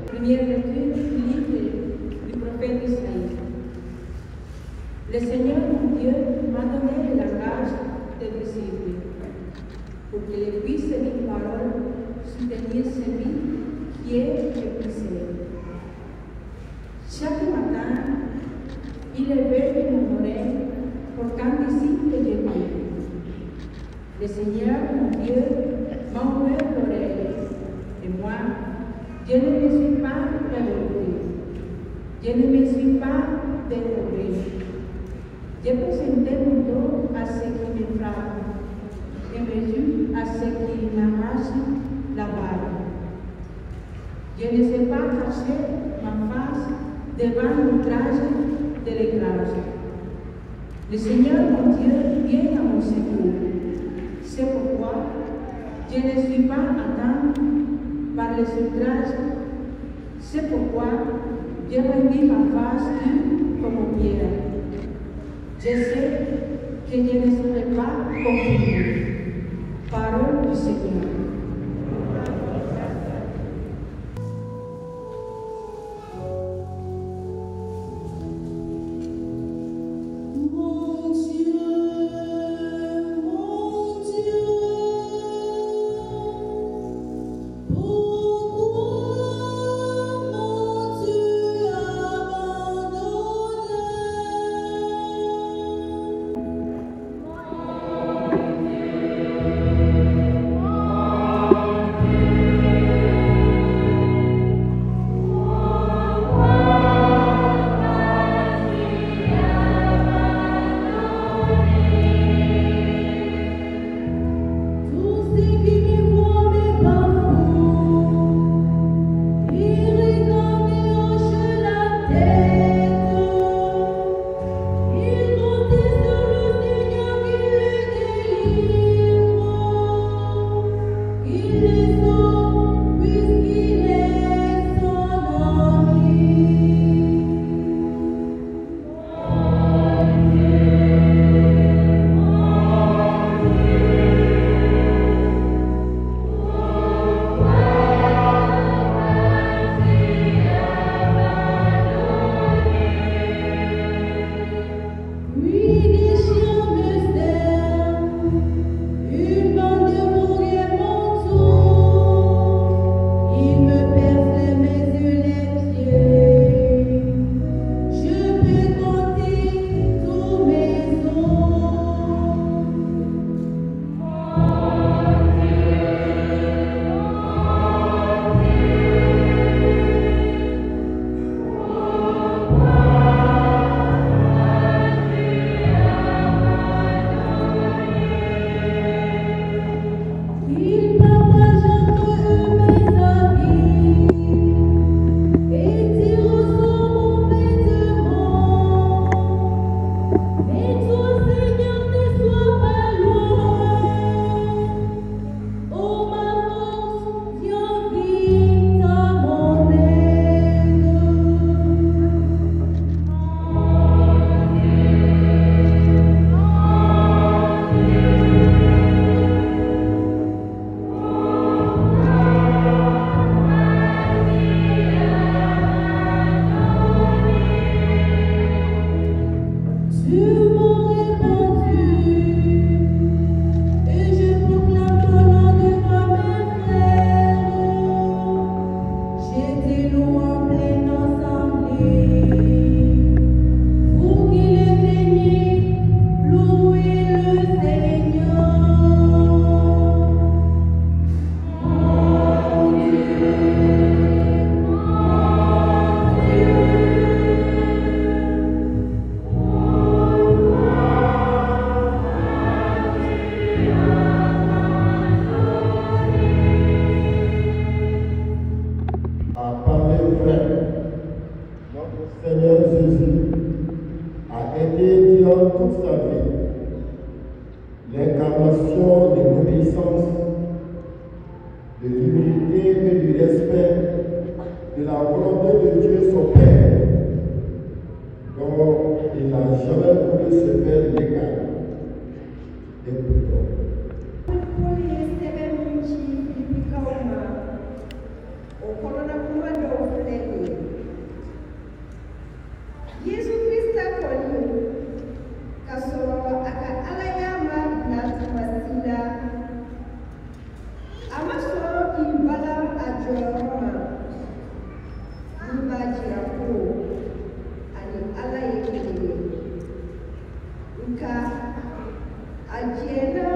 Première lecture du livre du prophète Isaïe. Le Seigneur mon Dieu m'a donné la grâce de disciple pour qu'il puisse mes paroles soutenir celui qui est épuisé. Chaque matin, il élevait mon oreille pour qu'un disciple j'écoute. Le Seigneur mon Dieu m'a ouvert l'oreille et moi, je ne me suis pas révolté. Je ne me suis pas découvert. J'ai présenté mon dos à ceux qui me frappent et mes yeux à ceux qui m'arrachent la balle. Je ne sais pas cacher ma face devant l'outrage de l'écrase. Le Seigneur mon Dieu vient à mon secours. C'est pourquoi je ne suis pas atteint par les outrages. C'est pourquoi je revis ma face comme pierre. Je sais que je ne serai pas confus. Parole du Seigneur. L'incarnation de l'obéissance, de l'humilité et du respect de la volonté de Dieu son Père, dont il n'a jamais voulu se faire l'égal. des prud'hommes. Ajena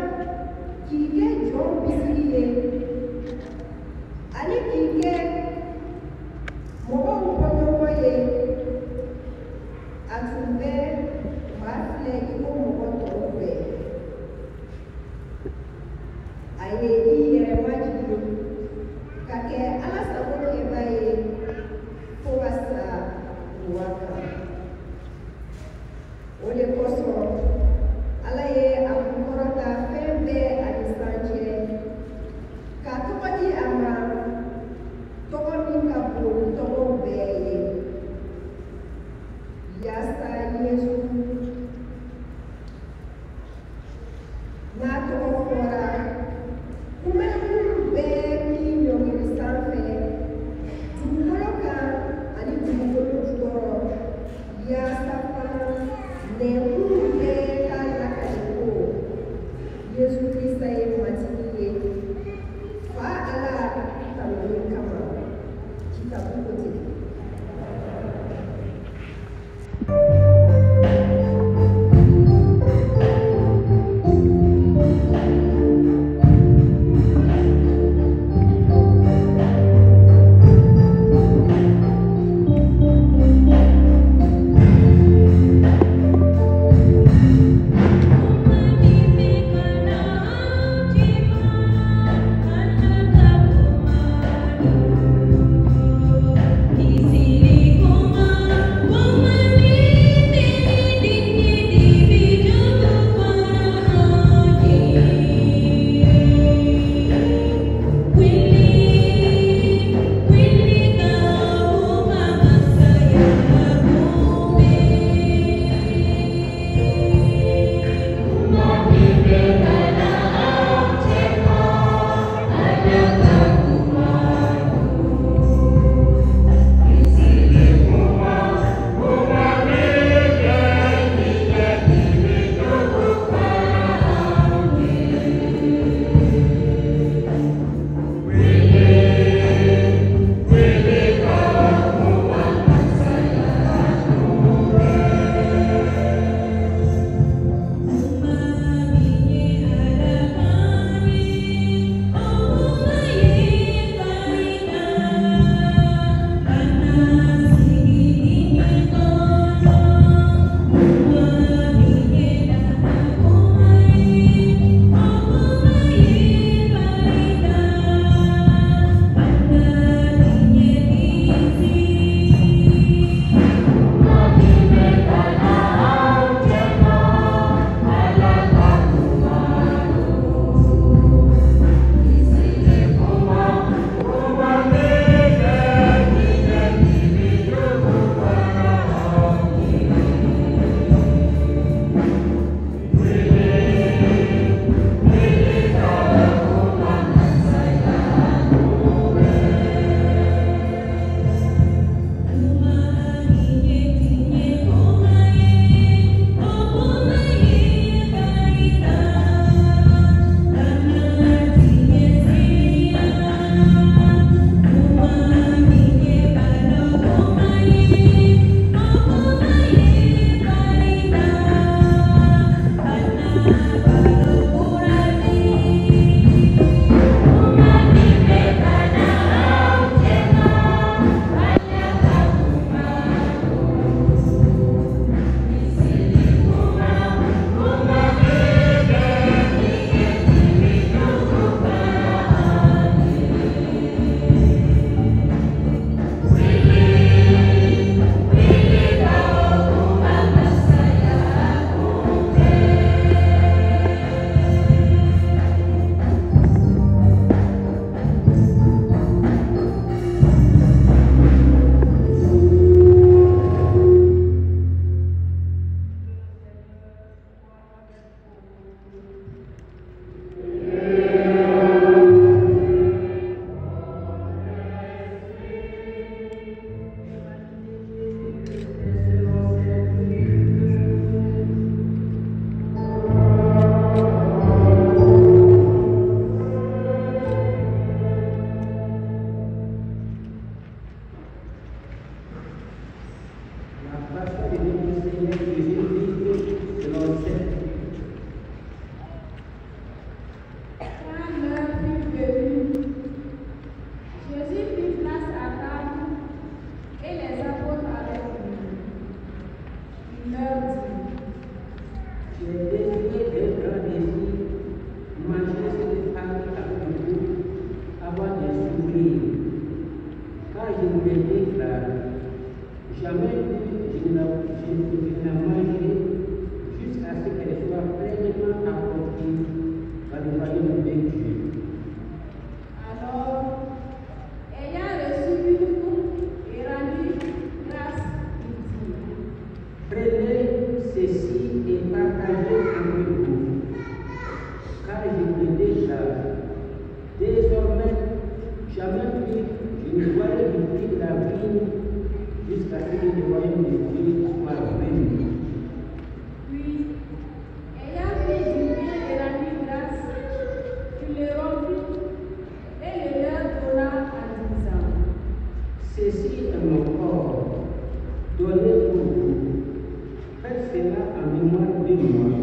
mois.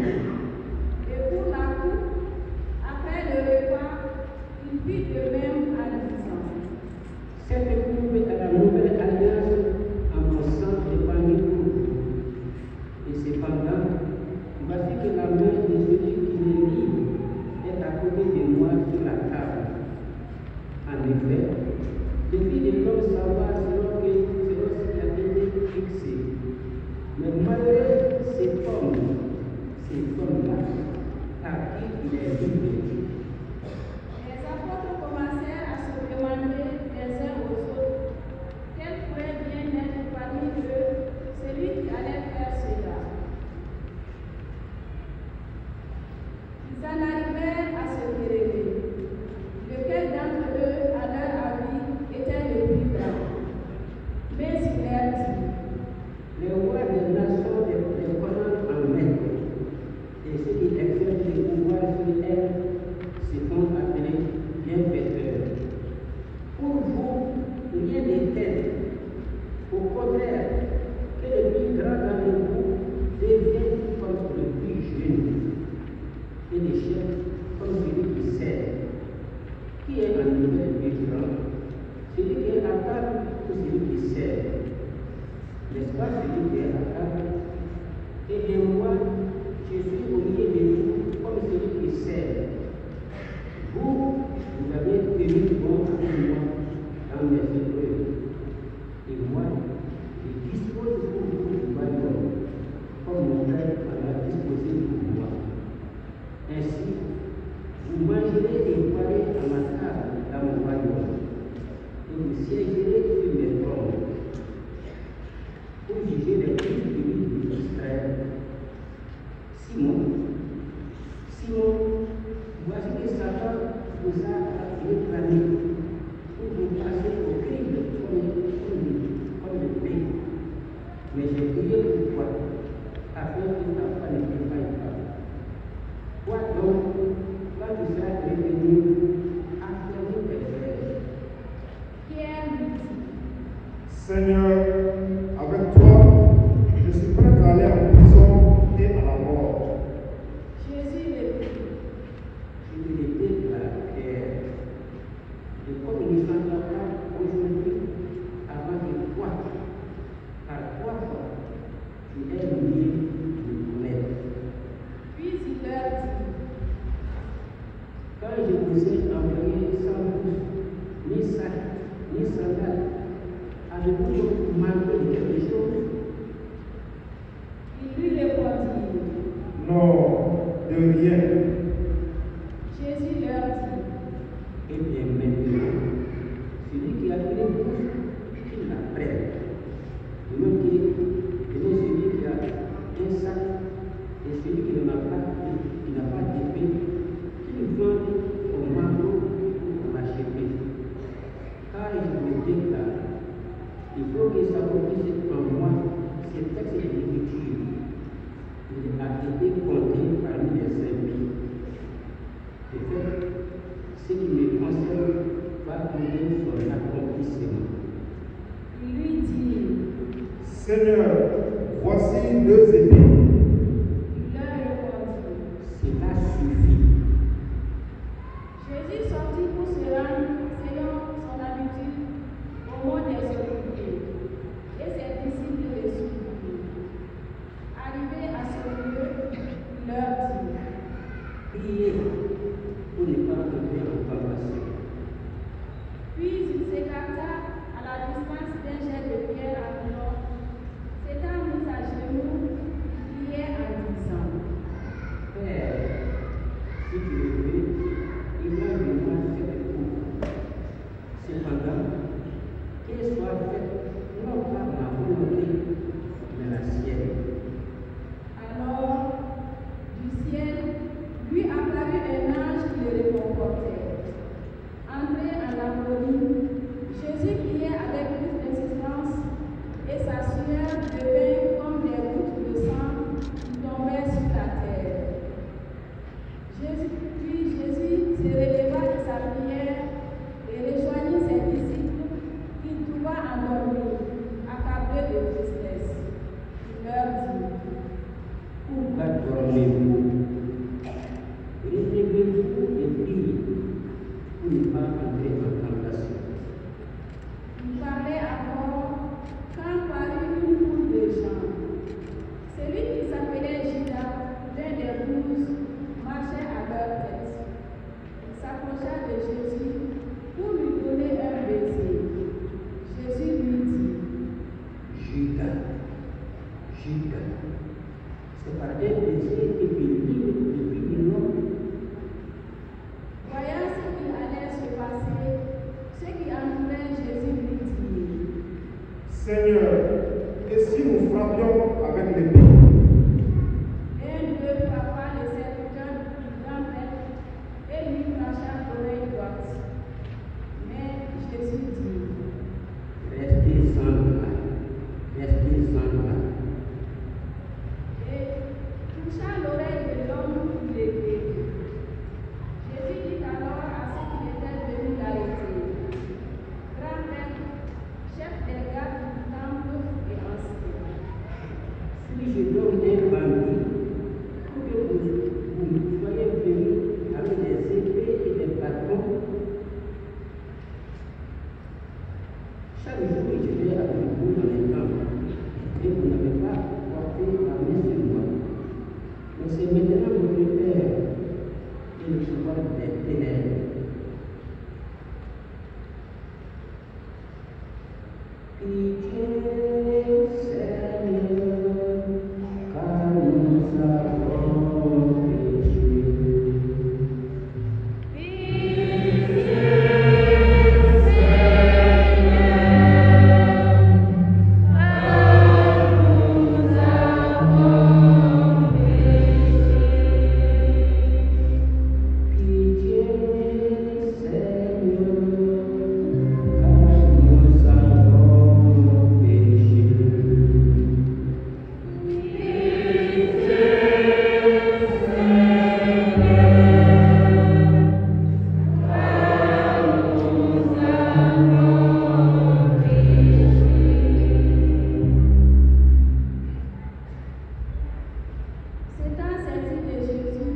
Et pour la coupe, après le repas, il fit de même à 10 ans. Cette coupe est la nouvelle alliance en mon sang épargné pour vous. Et cependant, voici que la main de celui qui me livre est à côté de moi sur la table. En effet, je vis de l'homme savoir selon ce qui a été fixé. Mais malgré cet homme-là, à qui il est livré. Les apôtres commencèrent à se demander les uns aux autres quel pourrait bien être parmi eux celui qui allait faire cela. Ils en arrivèrent à se quereller. Lequel d'entre eux, à leur avis, était le plus grand? Mais il leur dit: Les rois des nations les commandent en maître, et ceux qui exercent le pouvoir sur elles se font appeler bienfaiteurs. Pour vous, rien n'est tel. Au contraire, que le plus grand d'entre vous devienne comme le plus jeune, et le chef comme celui qui sert. Qui est en effet le plus grand? Celui qui est à table ou celui qui sert? N'est-ce pas celui qui est à table? Et moi, je suis au milieu de vous comme celui qui sert. Vous avez tenu bon avec moi dans mes épreuves. Et moi, je dispose pour vous du royaume, comme mon Père en a disposé pour moi. Ainsi, vous mangerez et boirez à ma table dans mon royaume, et vous siégerez sur mes trônes. Pour juger les fils d'Israël. Simon, voici que Satan vous a réclamé pour vous passer au crible comme le blé. Mais j'ai prié pour toi, afin que ta foi ne défaille pas. Toi donc, quand tu seras revenu, affermis tes frères. Pierre lui dit: Seigneur, avec toi, je suis prêt à aller en prison et à la mort. Jésus le dit: Fidélité de la prière. Et comme il s'en va aujourd'hui, avant de toi, par 3 fois, tu es lié de connaître. Puis il leur dit: Quand je vous ai envoyé sans bouche, ni sac, ni sandales, avez-vous manqué de quelque chose? Il lui répondit: Non, de rien. Jésus leur dit: Eh bien maintenant, celui qui a pris une bouche, qu'il la prenne. De même celui qui a un sac et celui qui n'a pas d'épée, qu'il vende au manteau ou à l'acheter. Car je vous déclare, il faut que s'accomplisse en moi ce texte de l'Écriture. Il a été compté parmi les impies. De fait, ce qui me concerne va donner son accomplissement. Il lui dit: Seigneur, voici 2 épées. Il leur répondit: Cela suffit. Jésus sortit pour se rendre, selon son habitude, au mont des Oliviers, et ses disciples le suivirent. Arrivé à ce lieu, il leur dit: Priez pour ne pas tomber en tentation. Puis il s'écarta à la distance d'un jet de pierre environ, s'étant mis à genoux, il priait en disant: Père, si tu le veux, éloigne de moi cette coupe. Cependant, qu'elle soit faite non pas ma volonté, mais la sienne. Alors, du ciel, lui apparut un ange qui le réconfortait. Entré en agonie, Jésus priait avec plus d'insistance, et sa sueur devint comme des gouttes de sang qui tombaient sur la terre. Puis Jésus se releva de sa prière et rejoignit ses disciples qu'il trouva endormis, accablés de tristesse. Il leur dit: Pourquoi dormir? dormez-vous? Réveillez-vous et priez pour ne pas entrer en tentation. Il parlait encore quand parut une foule de gens. Celui qui s'appelait Judas, l'un des 12, marchait à leur tête. Il s'approcha de Jésus pour lui donner un baiser. Jésus lui dit: Judas, c'est par un baiser que tu livres depuis une autre. Voyant ce qui allait se passer, ceux qui entouraient Jésus lui dirent: Seigneur, et si nous frappions avec l'épée? Un d'eux frappa le serviteur du grand prêtre et lui trancha l'oreille droite. Mais Jésus dit: Restez sans mal. Et toucha l'oreille de l'homme qui l'était. Jésus dit alors à ceux qui étaient venus l'arrêter: Grand prêtre, chef des gardes du temple et ancien, Si je donne un bandit pour que vous soyez venus avec des épées et des bâtons, chaque jour je vais avec vous dans les temples et vous n'avez pas porté la main sur moi. Mais c'est maintenant votre Père qui nous sauve des ténèbres. Pitié, Seigneur, car nous avons péché. Pitié, Seigneur, car nous avons péché. s'étant saisi de Jésus,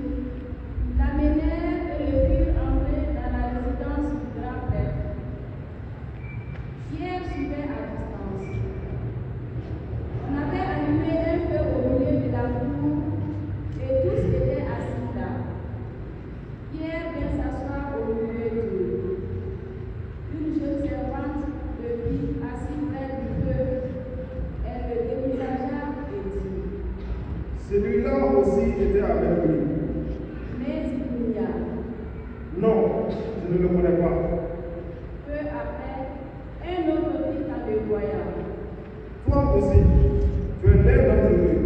ils l'amenèrent et le firent entrer dans la résidence du grand prêtre. Pierre suivait à distance. On avait allumé un feu au milieu de la cour et tous étaient assis là. Pierre vint s'asseoir au milieu d'eux. Une jeune servante le vit assis près du feu. Elle le dévisagea et dit: Celui-là aussi était avec lui. Mais il nia. Non, je ne le connais pas. Peu après, un autre dit en le voyant: Toi aussi, tu es l'un d'entre eux.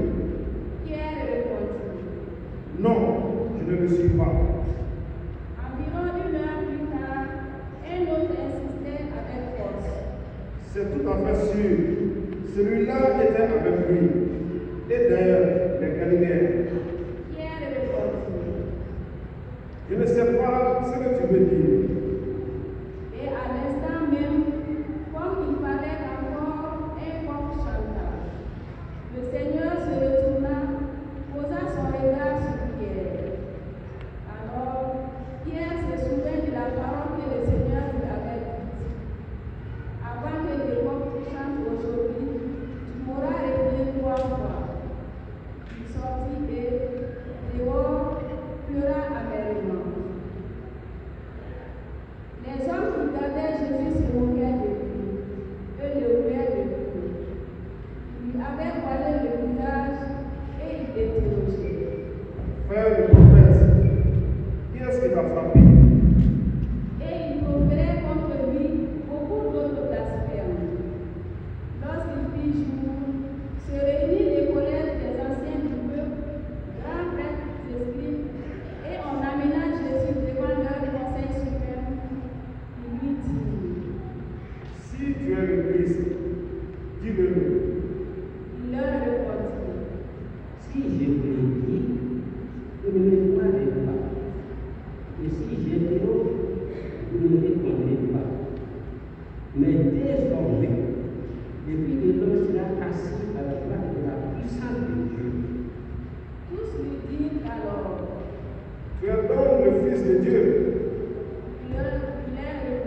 Pierre répondit: Non, je ne le suis pas. Environ 1 heure plus tard, un autre insistait avec force: C'est tout à fait sûr. Celui-là était avec lui. Et d'ailleurs, les Galiléens. Pierre répondit: Je ne sais pas ce que tu veux dire. Et à l'instant même, comme il parlait encore, un coq chanta. Le Seigneur se retourna, posa son regard sur Pierre. Alors, Pierre se souvint de la parole que le Seigneur lui avait dite: Avant que le coq chante aujourd'hui, tu m'auras répété 3 fois. Il sortit et, dehors, pleura amèrement. Tu es donc le Fils de Dieu. Il leur répondit.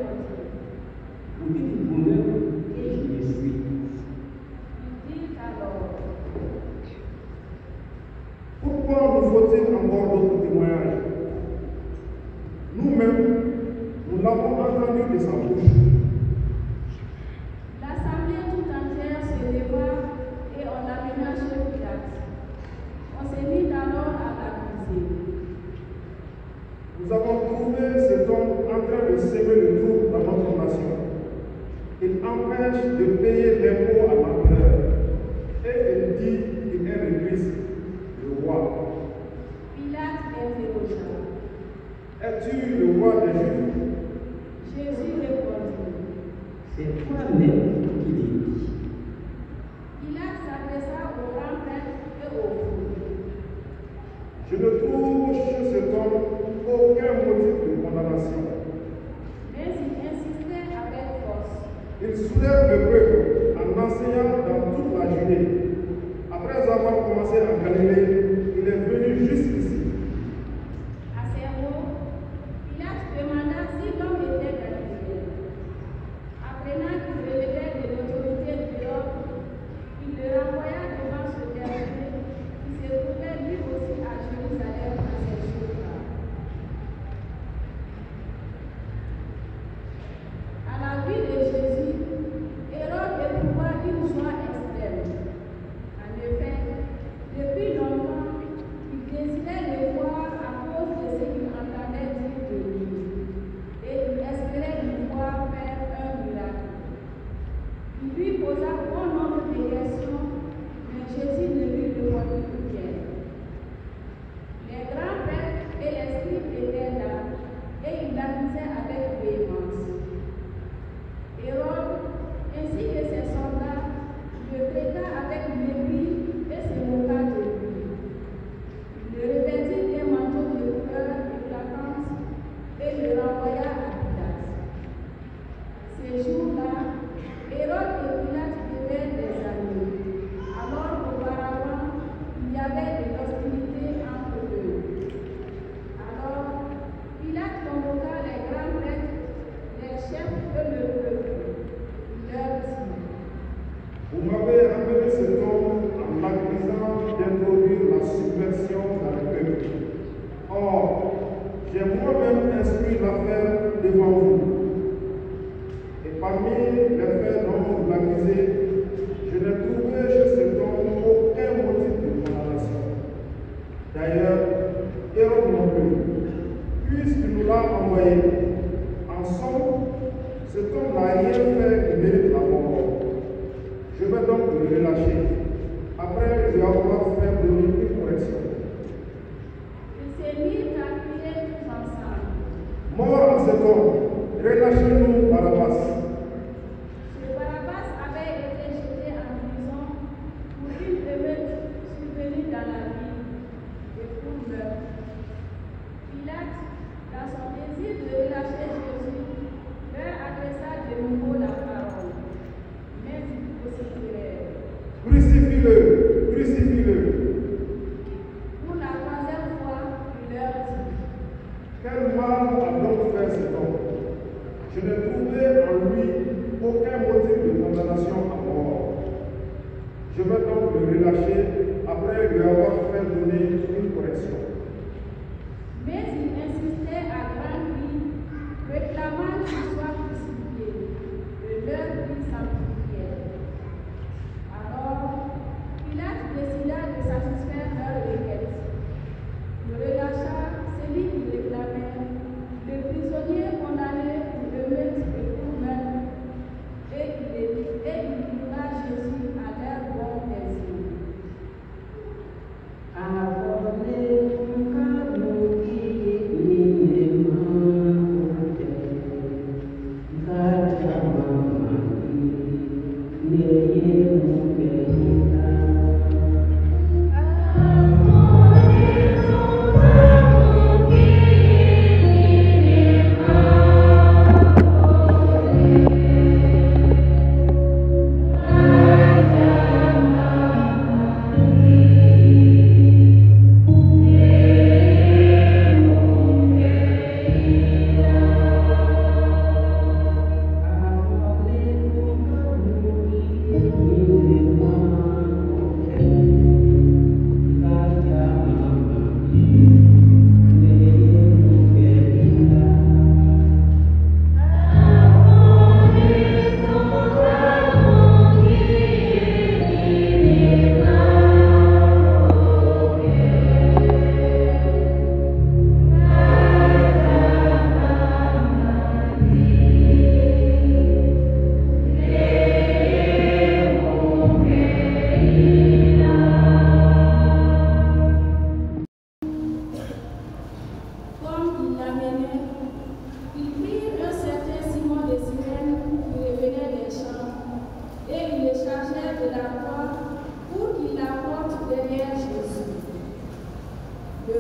Vous dites vous-même que je le suis. Il dit alors, Pourquoi nous faut-il encore d'autres témoignages? Nous-mêmes, nous l'avons entendu de sa bouche. l'assemblée tout entière se leva et on l'amena chez Pilate. On s'est mis alors à l'accuser. Nous avons trouvé cet homme en train de semer le trouble dans notre nation. Il empêche de payer l'impôt à l'empereur et il dit qu'il est le Christ, le roi. Pilate interrogea. Es-tu le roi des Juifs? Jésus répondit. C'est toi-même qui l'as dit. Pilate s'adressa au grand prêtre et au fou. Je ne trouve chez cet homme aucun motif de condamnation. Mais il insistait avec force. Il soulève le peuple en enseignant dans toute la Judée. Après avoir commencé en Galilée, il est venu jusqu'ici. À ces mots, Pilate demanda si l'homme était galiléen. Apprenant qu'il relevait de l'autorité de l'homme, il le renvoya devant ce dernier qui se trouvait lui aussi à Jérusalem à ces jours-là. À la vue de Jésus, Hérode éprouva une joie extrême. En effet, depuis longtemps, il désirait le voir à cause de ce qu'il entendait dire de lui, et il espérait lui voir faire un miracle. Il lui posa bon nombre de questions, mais Jésus ne lui répondit rien. Les grands prêtres et les scribes étaient là, et ils l'accusaient avec véhémence. Hérode, ainsi que ses soldats, le traita avec mépris et se moqua de lui. Il le revêtit d'un manteau de couleur éclatante et le renvoya à Pilate. Ces jours-là, Hérode et Pilate étaient des amis. Alors auparavant, il y avait de l'hostilité entre eux. Alors, Pilate convoqua les grands prêtres, les chefs et le peuple. Il leur dit, Vous m'avez amené cet homme en l'accusant d'introduire la subversion dans le peuple. Or, j'ai moi-même instruit l'affaire devant vous. Et parmi les faits dont vous l'accusez, je n'ai trouvé chez cet homme aucun motif de condamnation. D'ailleurs, Hérode non plus, puisqu'il nous l'a envoyé. En somme, cet homme n'a rien fait qui mérite la mort. Je vais donc le relâcher, après lui avoir fait donner une correction. ils se mirent à crier tous ensemble. Mort à cet homme, relâchez-nous Barabbas. Ce Barabbas avait été jeté en prison pour une émeute survenue dans la ville et pour meurtre. Pilate, dans son désir de relâcher Jésus, leur adressa de nouveau la parole. Mais ils vociférèrent. Crucifie-le, crucifie-le. Pour la troisième fois, il leur dit, Quel mal a donc fait cet homme? Je n'ai trouvé en lui aucun motif de condamnation à mort. Je vais donc le relâcher après lui avoir fait donner une correction. mais il insistait à grands cris, réclamant qu'il soit crucifié. Et leur cri s'amplifiait. Alors, Pilate décida de satisfaire leur requête. Il relâcha celui qui réclamait, le prisonnier condamné pour émeute et pour meurtre, et il livra Jésus à leur bon plaisir. À la fois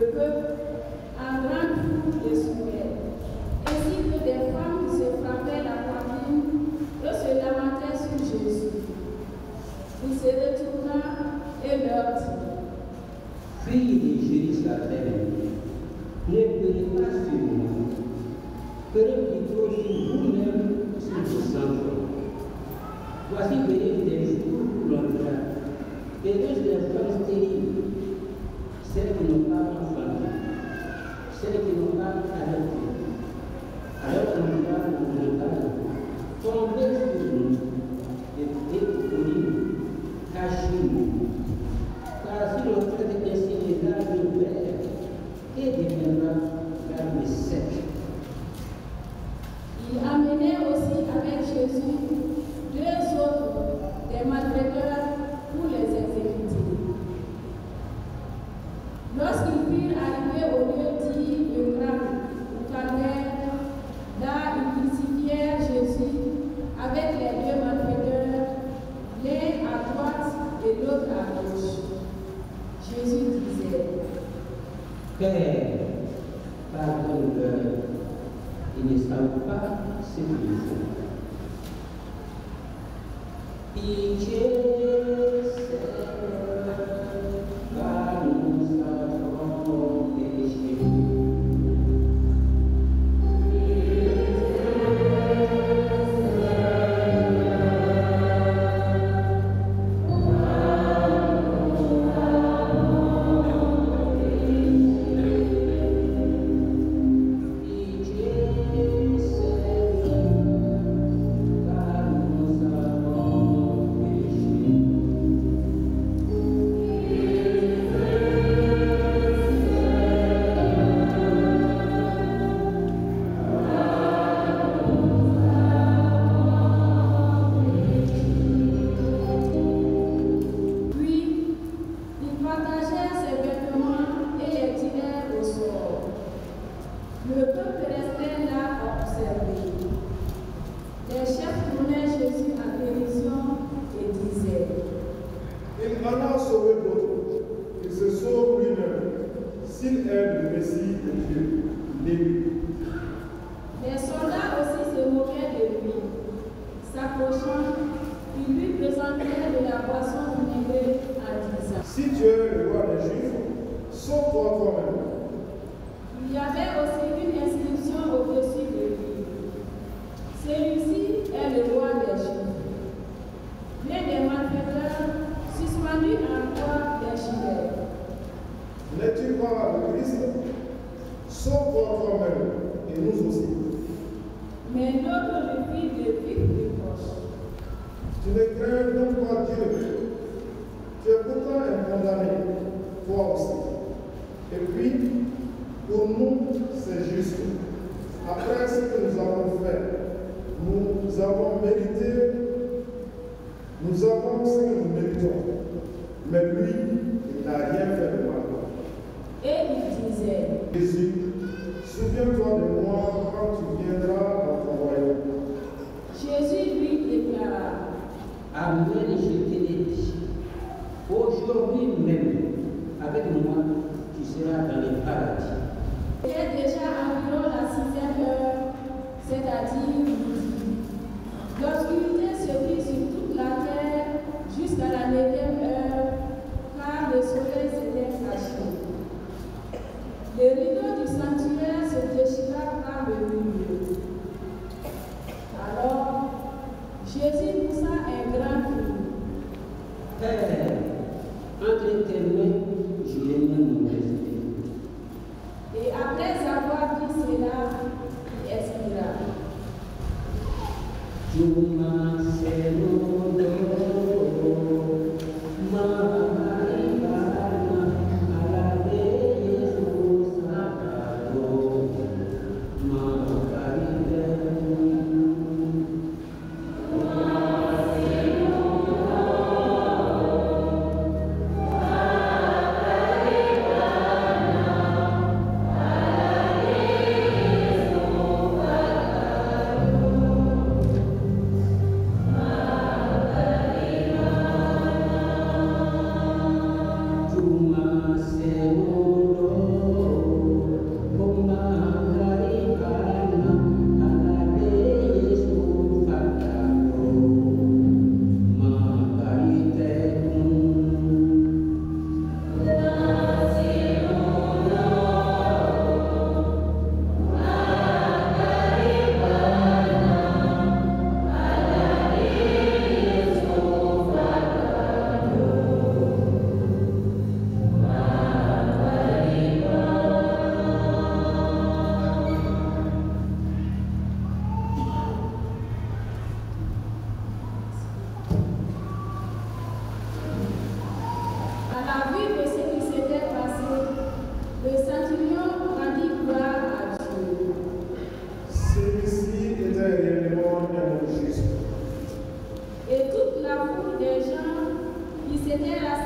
peuple en grand cri et souffrait, ainsi que des femmes qui se frappaient la poitrine et se lamentaient sur Jésus. Il se retourna et leur dit: Fille de Jérusalem, ne pleurez pas sur moi, pleurez plutôt sur vous-même, sur vos enfants. Voici venir des jours où l'on dira: heureuses les femmes stériles, celles qui n'ont pas enfanté, celles qui n'ont pas arrêté. Alors on dira aux montagnes: tombez sur nous, et collines, cachez-nous. Car si l'on traite ainsi les arbres verts, que deviendra l'arbre sec? Il amenait aussi avec Jésus 2 autres des malfaiteurs pour les exécuter. Lorsqu'ils furent arrivés au lieu dit le grand calvaire, là ils crucifièrent Jésus avec les 2 malfaiteurs, l'un à droite et l'autre à gauche. Jésus disait: Père, pardonne-leur, ils ne savent pas ce qu'ils font. Pitié, Seigneur, car nous avons péché. Père, entre tes mains, je remets mon esprit. foule des gens qui s'étaient rassemblés